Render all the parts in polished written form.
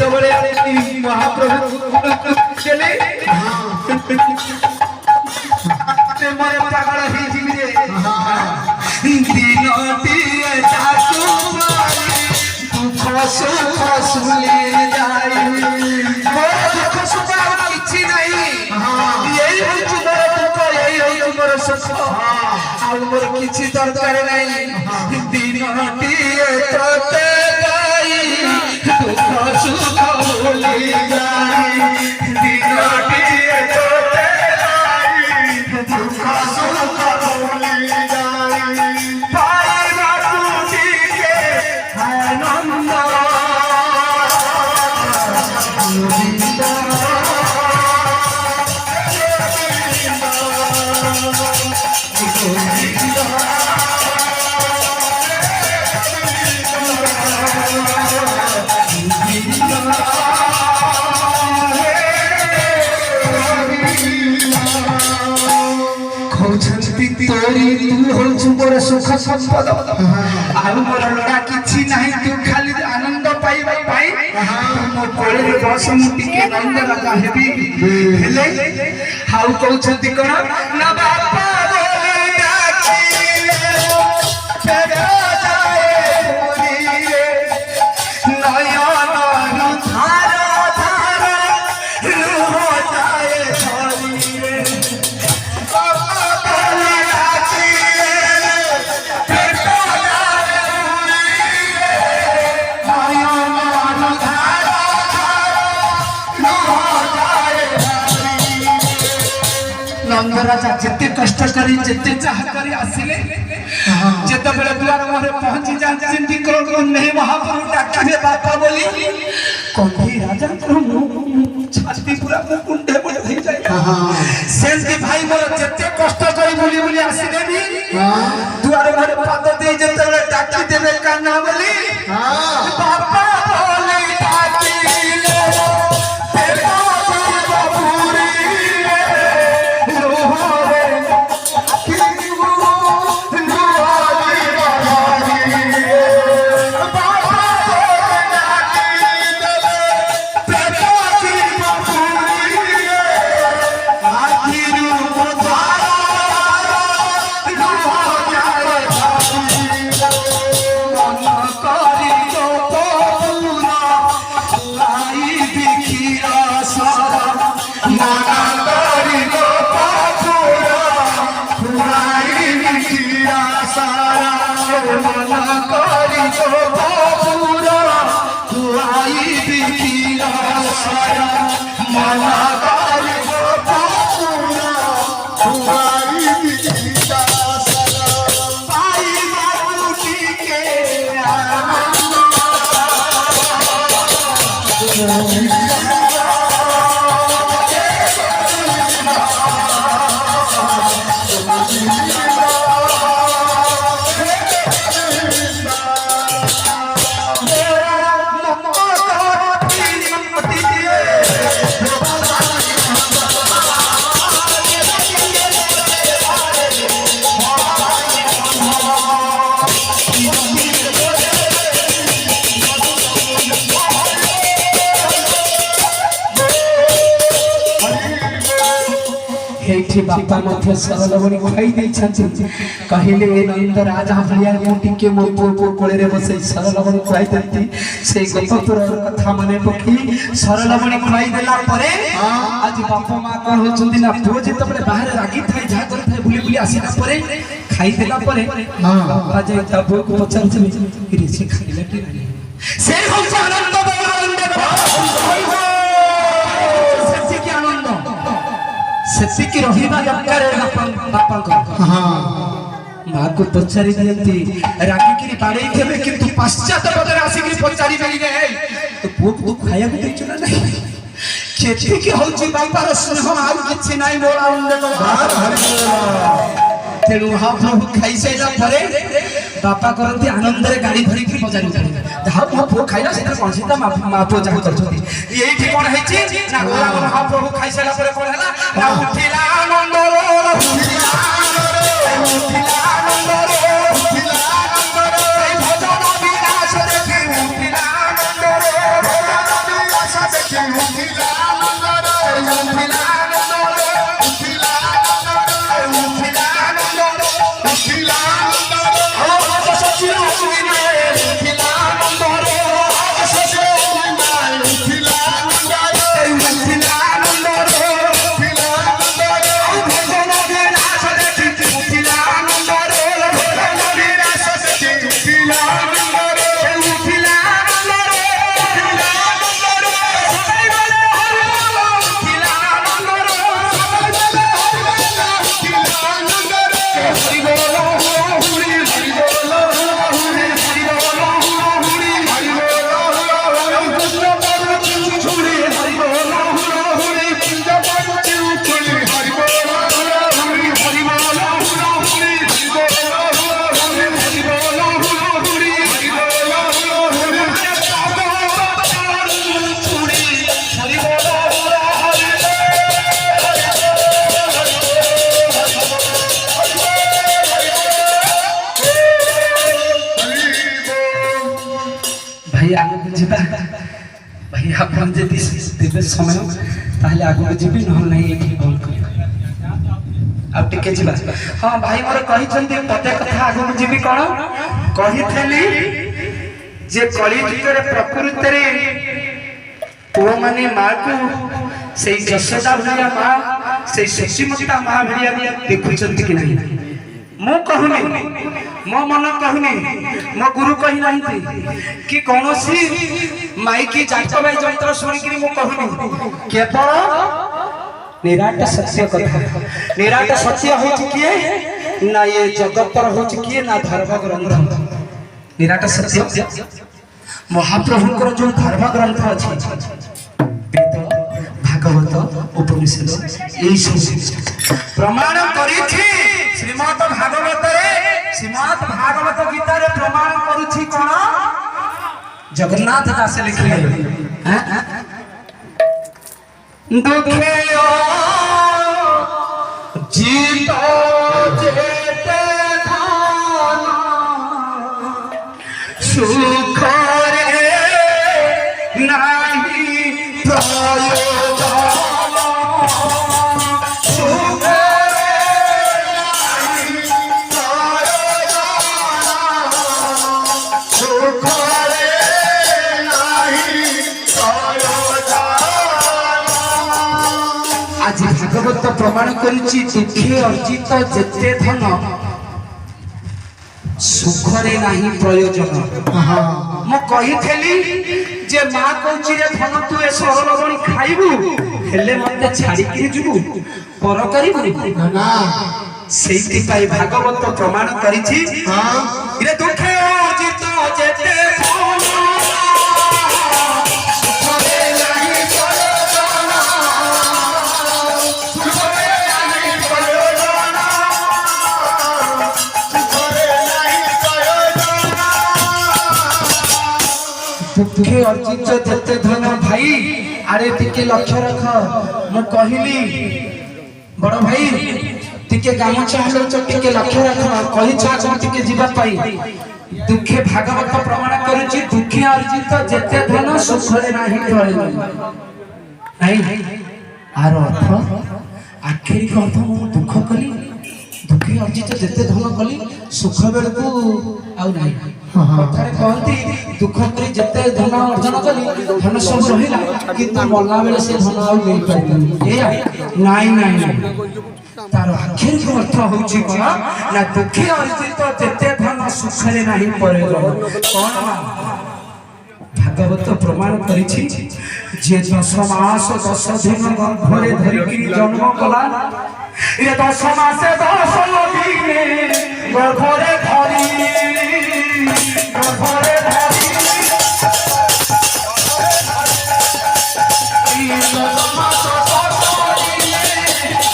ଯେତେବେଳେ ମହାପ୍ରଭୁ ଦେଲେ ପ୍ରେମରେ ପାଗଳ ହେଇଯିବି ରେ ଦିନଟିଏ ତାକୁ ଦୁଃଖ ସୁଖ ଶୁଣି ଯାଇ ଦୁଃଖ ସୁଖ ଆଉ କିଛି ନାହିଁ ଏଇ ହଉଛି ମୋର ଦୁଃଖ ଏଇ ହଉଛି ମୋର ସୁଖ ଆଉ ମୋର କିଛି ଦରକାର ନାହିଁ ଦିନଟିଏ ତୋତେ ପାଇ ଦୁଃଖ ସୁଖ ଭୁଲି ଯାଇ ଦିନଟିଏ ତୋତେ ପାଇ ଦୁଃଖ ସୁଖ ଭୁଲି ଯାଇ ପାଇବାକୁ ଟିକେ ଆନନ୍ଦ तोरी तू होछु मोर सुख संपद आउ मोर लड़ा किछि नाही तू खाली आनंद पाइबा पाई मो कोळे रे बस मु टिके नंद लगा हेबी हेले हाउ कहउछंती कोन ना बापा बोले डाकिले फेरा जाए मोरी रे नयन धार धार रूह जाए धरी रे राजा जिते कष्ट करी जिते चाह करी आसिले जिते बेले द्वार मोरे पहुंची जांती करो नहीं महाप्रभु डाकिबे बापा बोली कोंधी राजा को छाती पूरा कुंडे पड़ हो जाए सेंती भाई मोर जिते कष्ट करी बोली बोली आसिले भी द्वार मोरे पाद दे जिते बेले डाकी देबे काना बोली बापा बोली डाकिले तेरा बाबूरी बापा मध्य सरल बनी खाई दे छथि कहिले नंद राजा भलिया मुटी के मो पो कोळे रे बसे सरल बनी खाई देती से गप तोर कथा मने पखी सरल बनी खाई देला परे आज बापा मां कोन होचंती ना पुओ जित बले बाहर रागी थाई जा कर थाई बुली बुली आसीना परे खाई देला परे बापा जे तबो को पचन रे से खाइला के से हम आनंद सेति की रहिबा दरकार बापा को मां को पचारि दियंती रागी की बाड़े थेबे किंतु पश्चात बदर आसी की पचारि बेली रे तो पुओ को खाया के देछ ना नहीं खेती की होची बापा रो स्नेह आउ किछि नाही मोरा उंडे को तेनु हा प्रभु खाई सेला परे बापा करती आनंद रे गाड़ी धरि की बजारी जहा मो पुओ खाइला सेता कोन सीता मां पुओ जा करछथि एई ठि कोन हेछि ना हा प्रभु खाई सेला परे कोन हला ना उठिला आनंद रो उठिला आनंद रो भजन विलास देखि उठिला आनंद रो भजन ଯିବା ଭାଇ ଆପଣ ଯଦି ଦେବେ ସମୟ ତାହେଲେ ଆଗକୁ ଯିବି ନହେଲେ ନାହିଁ ଏଠି ବନ୍ଦ କରିବା ଆଉ ଟିକେ ଯିବା ହଁ ଭାଇ ମୋର କହିଛନ୍ତି ପଦେ କଥା ଆଗକୁ ଯିବି କଣ କହିଥିଲି ଯେ କଳିଯୁଗରେ ପ୍ରକୃତରେ ପୁଅ ମାନେ ମାକୁ ସେଇ ଯଶୋଦା ଭଳିଆ ମା ସେଇ ଶଶୀମତା ମା ଭଳିଆ ଦେଖୁଛନ୍ତି କି ନାହିଁ ମୁଁ କହୁନି ମୋ ମନ କହୁନି ମୋ ଗୁରୁ କହି ନାହାନ୍ତି କି କୌଣସି ମାଇକି ଜାତ ଭାଇ ଯନ୍ତ୍ର ଶୁଣିକିରି ମୁଁ କହୁନି କେବଳ ନିରାଟ ସତ୍ୟ କଥା ନିରାଟ ସତ୍ୟ ହଉଛି କିଏ ନା ଏ ଜଗତର ହଉଛି କିଏ ନା ଧର୍ମ ଗ୍ରନ୍ଥ ନିରାଟ ସତ୍ୟ ମହାପ୍ରଭୁଙ୍କର ଯୋଉ ଧର୍ମ ଗ୍ରନ୍ଥ ଅଛି ବେଦ ଭାଗବତ ଉପନିଷଦ ଏଇ ସବୁ ପ୍ରମାଣ କରିଛି ଶ୍ରୀମଦ ଭାଗବତରେ ଶ୍ରୀମଦ ଭାଗବତ ଗୀତାରେ ପ୍ରମାଣ କରୁଛି କଣ ଜଗନ୍ନାଥ ଦାସ ଲେଖିଲେ ଦୁଃଖେ जीत जेते धन सुख रे नाही प्रयोजन सुख रे नाही प्रयोजन सुख रे नाही प्रयोजन आज भागवत प्रमाण करुची दुखे अर्जित जेते धन सुखरे नाही प्रयोजन मु कहिथेली जे मां कहूची रे धन तू ए सरल बणी खाइबू हेले मते छाडी के जुबू पर करिबू ना सेति पाई भागवत प्रमाण करिछि हां रे दुखे अर्जित जेते धन दुखे अर्जित जेते धन भाई अरे टिके लक्ष्य रख मु कहली बड़ भाई टिके गामछा हलो टिके लक्ष्य रख कहि छा टिके जीवा पाई दुखे भागवत प्रमाण करूची दुखे अर्जित जेते धन सुखरे नाही प्रयोजन नहीं आरो अर्थ आखिरी अर्थ मु दुख कली दुखे अर्जित जेते धन कली सुख बेलकू आउ नाही कथारे कहती दुख करी जेते धन अर्जन कली धन सब रहिला किंतु मरला बेले से धन आउ नै पाइबनी ए नाही नाही तार आखिर अर्थ होची कोन ना दुखे अर्जित जेते धन सुखरे नाही प्रयोजन कोन भागवत प्रमाण करिछि जे 10 मास 10 दिन गर्भरे धरि कि जन्म कला ये 10 मास 10 दिन गर्भरे धरि गर्भरे धरि ये 10 मास 10 दिन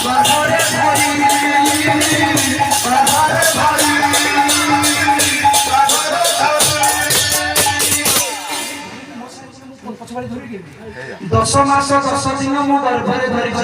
गर्भरे धरि गर्भरे धरि 10 मास 10 दिन मो गर्भरे धरि